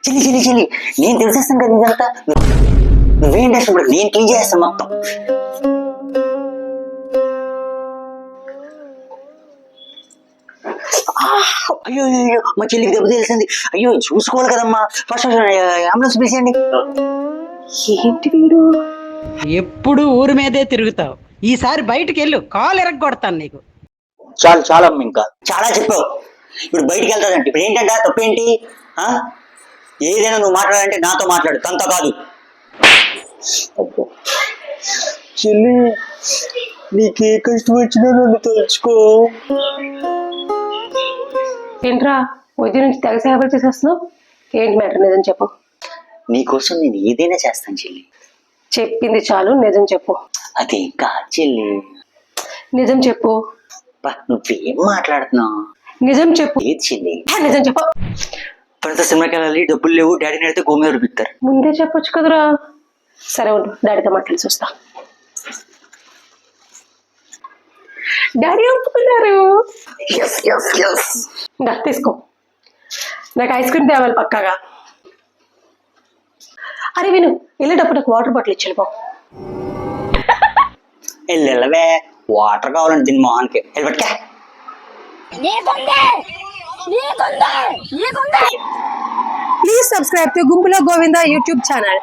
చిల్లి చిల్లి చిల్లి నేను తెలిసేస్తాను కదా ఇదంతా. నువ్వేం చేస్తావు ఇప్పుడు? నేను క్లీన్ చేస్తాను మొత్తం. అయ్యో అయ్యో మా చెల్లికి దెబ్బ తెలిసింది. అయ్యో చూసుకోవాలి కదమ్మా. ఫస్ట్ అంబులెన్స్ పిలిచేయండి. ఏంటి వీడు ఎప్పుడు ఊరి మీదే తిరుగుతావు. ఈసారి బయటికి వెళ్ళు, కాలు ఎరగొడతాను నీకు. చాలు చాలమ్మ, ఇంకా చాలా చెప్పావు. ఇప్పుడు బయటికి వెళ్తాదంటే ఇప్పుడు ఏంటంటే తప్పేంటి? ఏదైనా నువ్వు మాట్లాడాలంటే నాతో మాట్లాడు, తనతో కాదు. చెల్లి నీకే కష్టం వచ్చినా నన్ను తలుచుకో. ఏంట్రా ఉదయం నుంచి తెగ సేవ చేసేస్తున్నావు? ఏంటి మ్యాటర్, నిజం చెప్పు. నీకోసం నేను ఏదైనా చేస్తాను చెల్లి. చెప్పింది చాలు, నిజం చెప్పు. అదేం కాదు చెల్లి. నిజం చెప్పు. నువ్వేం మాట్లాడుతున్నావు? నిజం చెప్పు. ఏది చెల్లి? నిజం చెప్పు. ప్రతి సినిమాకి వెళ్ళాలి, డబ్బులు లేవు, డాడీని అడిగితే గోమే రూపిస్తారు. ముందే చెప్పొచ్చు కదరా. సరే ఉండు, డాడీతో మాట్లాడి చూస్తా. డాడీ ఒప్పుకున్నారు. తీసుకో, నాకు ఐస్ క్రీమ్ తేవాలి పక్కాగా. అరే విను, వెళ్ళేటప్పుడు నాకు వాటర్ బాటిల్ ఇచ్చి వెళ్ళిపో. వెళ్ళవే, వాటర్ కావాలంటే దీని మొహానికి వెళ్ళబట్కా. Please subscribe to Gumpula Govinda YouTube channel.